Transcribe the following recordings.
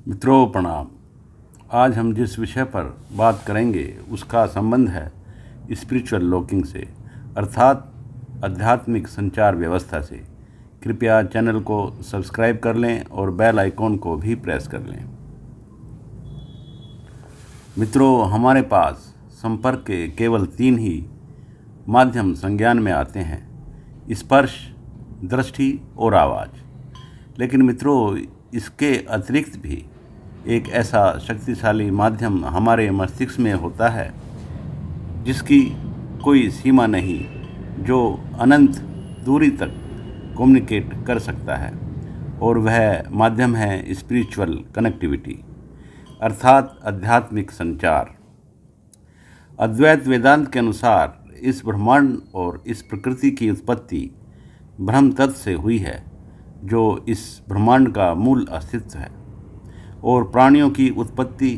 मित्रों प्रणाम। आज हम जिस विषय पर बात करेंगे उसका संबंध है स्पिरिचुअल लॉकिंग से, अर्थात आध्यात्मिक संचार व्यवस्था से। कृपया चैनल को सब्सक्राइब कर लें और बेल आइकॉन को भी प्रेस कर लें। मित्रों, हमारे पास संपर्क के केवल 3 ही माध्यम संज्ञान में आते हैं: स्पर्श, दृष्टि और आवाज़। लेकिन मित्रों, इसके अतिरिक्त भी एक ऐसा शक्तिशाली माध्यम हमारे मस्तिष्क में होता है जिसकी कोई सीमा नहीं, जो अनंत दूरी तक कम्युनिकेट कर सकता है, और वह माध्यम है स्पिरिचुअल कनेक्टिविटी, अर्थात आध्यात्मिक संचार। अद्वैत वेदांत के अनुसार इस ब्रह्मांड और इस प्रकृति की उत्पत्ति ब्रह्म तत्व से हुई है, जो इस ब्रह्मांड का मूल अस्तित्व है, और प्राणियों की उत्पत्ति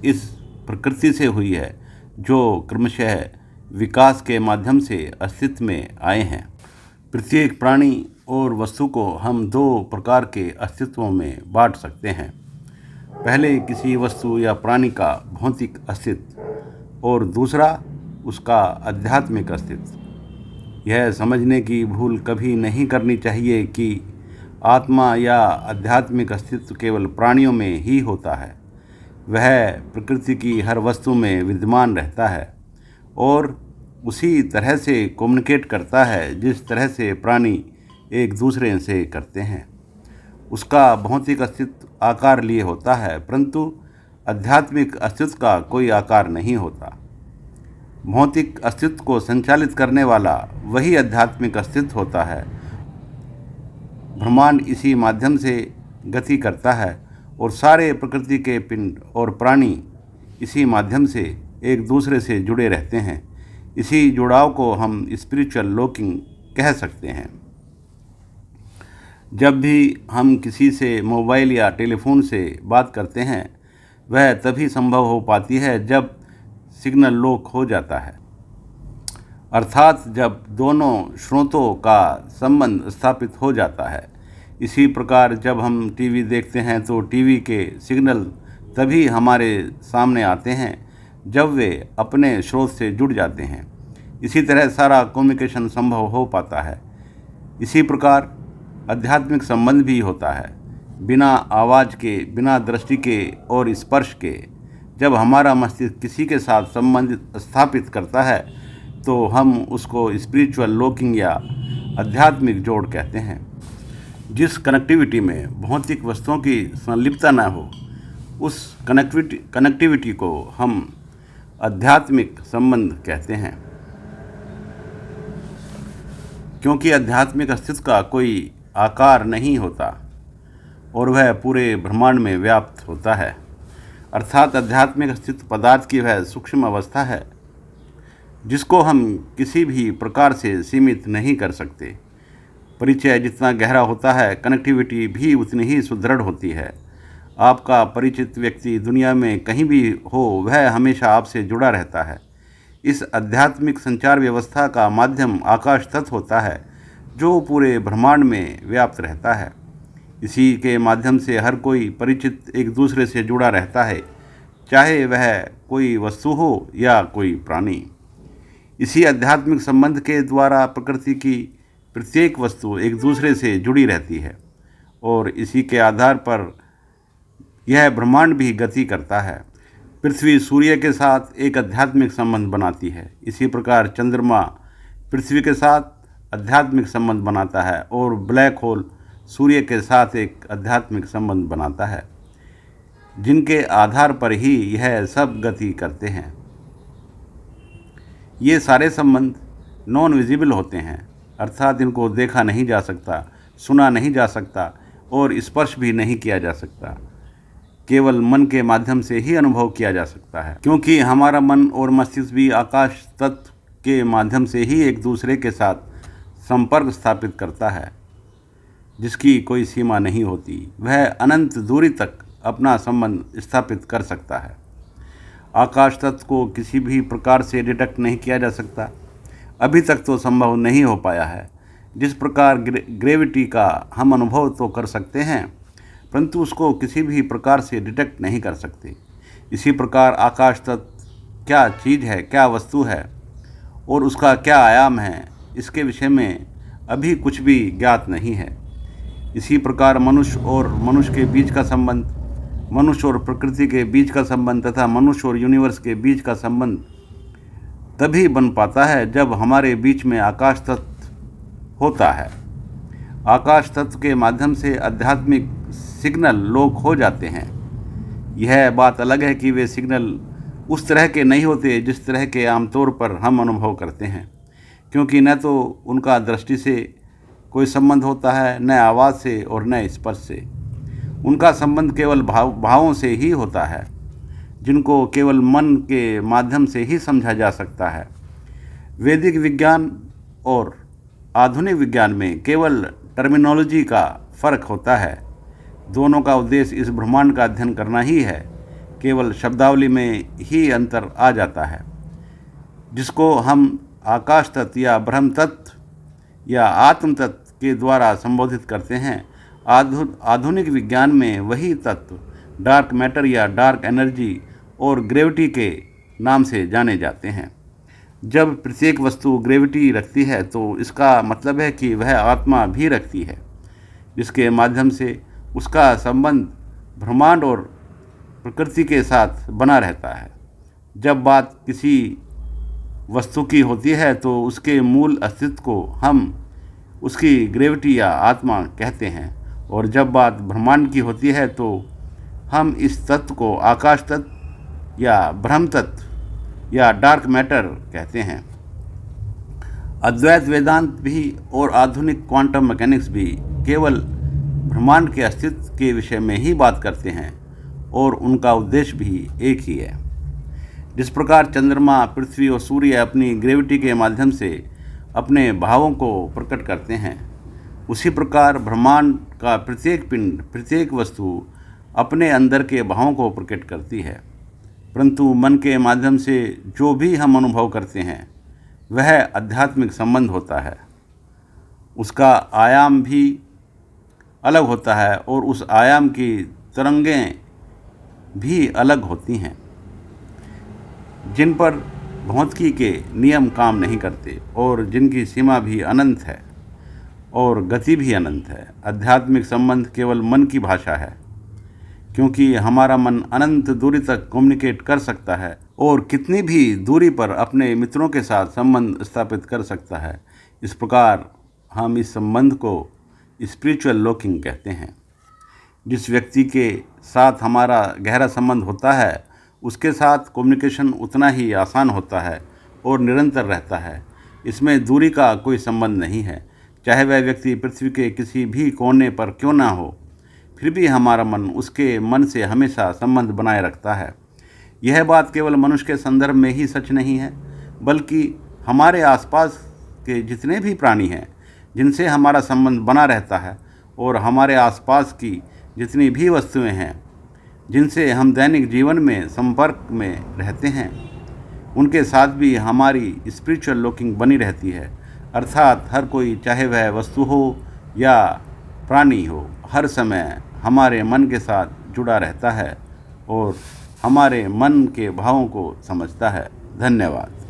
इस प्रकृति से हुई है, जो क्रमशः विकास के माध्यम से अस्तित्व में आए हैं। प्रत्येक प्राणी और वस्तु को हम 2 प्रकार के अस्तित्वों में बांट सकते हैं। पहले किसी वस्तु या प्राणी का भौतिक अस्तित्व और दूसरा उसका आध्यात्मिक अस्तित्व। यह समझने की भूल कभी नहीं करनी चाहिए कि आत्मा या आध्यात्मिक अस्तित्व केवल प्राणियों में ही होता है। वह प्रकृति की हर वस्तु में विद्यमान रहता है और उसी तरह से कम्युनिकेट करता है जिस तरह से प्राणी एक दूसरे से करते हैं। उसका भौतिक अस्तित्व आकार लिए होता है, परंतु आध्यात्मिक अस्तित्व का कोई आकार नहीं होता। भौतिक अस्तित्व को संचालित करने वाला वही आध्यात्मिक अस्तित्व होता है। ब्रह्मांड इसी माध्यम से गति करता है और सारे प्रकृति के पिंड और प्राणी इसी माध्यम से एक दूसरे से जुड़े रहते हैं। इसी जुड़ाव को हम स्पिरिचुअल लॉकिंग कह सकते हैं। जब भी हम किसी से मोबाइल या टेलीफोन से बात करते हैं, वह तभी संभव हो पाती है जब सिग्नल लॉक हो जाता है, अर्थात जब दोनों स्रोतों का संबंध स्थापित हो जाता है। इसी प्रकार जब हम टीवी देखते हैं तो टीवी के सिग्नल तभी हमारे सामने आते हैं जब वे अपने स्रोत से जुड़ जाते हैं। इसी तरह सारा कम्युनिकेशन संभव हो पाता है। इसी प्रकार आध्यात्मिक संबंध भी होता है। बिना आवाज़ के, बिना दृष्टि के और स्पर्श के जब हमारा मस्तिष्क किसी के साथ संबंध स्थापित करता है तो हम उसको स्पिरिचुअल लॉकिंग या आध्यात्मिक जोड़ कहते हैं। जिस कनेक्टिविटी में भौतिक वस्तुओं की संलिप्तता न हो, उस कनेक्टिविटी को हम आध्यात्मिक संबंध कहते हैं, क्योंकि आध्यात्मिक अस्तित्व का कोई आकार नहीं होता और वह पूरे ब्रह्मांड में व्याप्त होता है। अर्थात आध्यात्मिक अस्तित्व पदार्थ की वह सूक्ष्म अवस्था है जिसको हम किसी भी प्रकार से सीमित नहीं कर सकते। परिचय जितना गहरा होता है, कनेक्टिविटी भी उतनी ही सुदृढ़ होती है। आपका परिचित व्यक्ति दुनिया में कहीं भी हो, वह हमेशा आपसे जुड़ा रहता है। इस आध्यात्मिक संचार व्यवस्था का माध्यम आकाश तत्व होता है, जो पूरे ब्रह्मांड में व्याप्त रहता है। इसी के माध्यम से हर कोई परिचित एक दूसरे से जुड़ा रहता है, चाहे वह कोई वस्तु हो या कोई प्राणी। इसी आध्यात्मिक संबंध के द्वारा प्रकृति की प्रत्येक वस्तु एक दूसरे से जुड़ी रहती है और इसी के आधार पर यह ब्रह्मांड भी गति करता है। पृथ्वी सूर्य के साथ एक आध्यात्मिक संबंध बनाती है। इसी प्रकार चंद्रमा पृथ्वी के साथ आध्यात्मिक संबंध बनाता है और ब्लैक होल सूर्य के साथ एक आध्यात्मिक संबंध बनाता है, जिनके आधार पर ही यह सब गति करते हैं। ये सारे संबंध नॉन विजिबल होते हैं, अर्थात इनको देखा नहीं जा सकता, सुना नहीं जा सकता और स्पर्श भी नहीं किया जा सकता। केवल मन के माध्यम से ही अनुभव किया जा सकता है, क्योंकि हमारा मन और मस्तिष्क भी आकाश तत्व के माध्यम से ही एक दूसरे के साथ संपर्क स्थापित करता है, जिसकी कोई सीमा नहीं होती। वह अनंत दूरी तक अपना संबंध स्थापित कर सकता है। आकाश तत्व को किसी भी प्रकार से डिटेक्ट नहीं किया जा सकता, अभी तक तो संभव नहीं हो पाया है। जिस प्रकार ग्रेविटी का हम अनुभव तो कर सकते हैं, परंतु उसको किसी भी प्रकार से डिटेक्ट नहीं कर सकते। इसी प्रकार आकाश तत्व क्या चीज़ है, क्या वस्तु है और उसका क्या आयाम है, इसके विषय में अभी कुछ भी ज्ञात नहीं है। इसी प्रकार मनुष्य और मनुष्य के बीच का संबंध, मनुष्य और प्रकृति के बीच का संबंध तथा मनुष्य और यूनिवर्स के बीच का संबंध तभी बन पाता है जब हमारे बीच में आकाश तत्व होता है। आकाश तत्व के माध्यम से आध्यात्मिक सिग्नल लोक हो जाते हैं। यह बात अलग है कि वे सिग्नल उस तरह के नहीं होते जिस तरह के आमतौर पर हम अनुभव करते हैं, क्योंकि न तो उनका दृष्टि से कोई संबंध होता है, न आवाज़ से और न स्पर्श से। उनका संबंध केवल भावों से ही होता है, जिनको केवल मन के माध्यम से ही समझा जा सकता है। वैदिक विज्ञान और आधुनिक विज्ञान में केवल टर्मिनोलॉजी का फर्क होता है। दोनों का उद्देश्य इस ब्रह्मांड का अध्ययन करना ही है, केवल शब्दावली में ही अंतर आ जाता है। जिसको हम आकाश तत्व या ब्रह्म तत्व या आत्म तत्व के द्वारा संबोधित करते हैं, आधुनिक विज्ञान में वही तत्व डार्क मैटर या डार्क एनर्जी और ग्रेविटी के नाम से जाने जाते हैं। जब प्रत्येक वस्तु ग्रेविटी रखती है तो इसका मतलब है कि वह आत्मा भी रखती है, जिसके माध्यम से उसका संबंध ब्रह्मांड और प्रकृति के साथ बना रहता है। जब बात किसी वस्तु की होती है तो उसके मूल अस्तित्व को हम उसकी ग्रेविटी या आत्मा कहते हैं, और जब बात ब्रह्मांड की होती है तो हम इस तत्व को आकाश तत्व या ब्रह्म तत्व या डार्क मैटर कहते हैं। अद्वैत वेदांत भी और आधुनिक क्वांटम मैकेनिक्स भी केवल ब्रह्मांड के अस्तित्व के विषय में ही बात करते हैं, और उनका उद्देश्य भी एक ही है। जिस प्रकार चंद्रमा, पृथ्वी और सूर्य अपनी ग्रेविटी के माध्यम से अपने भावों को प्रकट करते हैं, उसी प्रकार ब्रह्मांड का प्रत्येक पिंड, प्रत्येक वस्तु अपने अंदर के भावों को प्रकट करती है। परंतु मन के माध्यम से जो भी हम अनुभव करते हैं वह आध्यात्मिक संबंध होता है। उसका आयाम भी अलग होता है और उस आयाम की तरंगें भी अलग होती हैं, जिन पर भौतिकी के नियम काम नहीं करते और जिनकी सीमा भी अनंत है और गति भी अनंत है। आध्यात्मिक संबंध केवल मन की भाषा है, क्योंकि हमारा मन अनंत दूरी तक कम्युनिकेट कर सकता है और कितनी भी दूरी पर अपने मित्रों के साथ संबंध स्थापित कर सकता है। इस प्रकार हम इस संबंध को स्पिरिचुअल लॉकिंग कहते हैं। जिस व्यक्ति के साथ हमारा गहरा संबंध होता है उसके साथ कम्युनिकेशन उतना ही आसान होता है और निरंतर रहता है। इसमें दूरी का कोई संबंध नहीं है। चाहे वह व्यक्ति पृथ्वी के किसी भी कोने पर क्यों ना हो, फिर भी हमारा मन उसके मन से हमेशा संबंध बनाए रखता है। यह बात केवल मनुष्य के संदर्भ में ही सच नहीं है, बल्कि हमारे आसपास के जितने भी प्राणी हैं जिनसे हमारा संबंध बना रहता है, और हमारे आसपास की जितनी भी वस्तुएं हैं जिनसे हम दैनिक जीवन में संपर्क में रहते हैं, उनके साथ भी हमारी स्पिरिचुअल लॉकिंग बनी रहती है। अर्थात हर कोई, चाहे वह वस्तु हो या प्राणी हो, हर समय हमारे मन के साथ जुड़ा रहता है और हमारे मन के भावों को समझता है। धन्यवाद।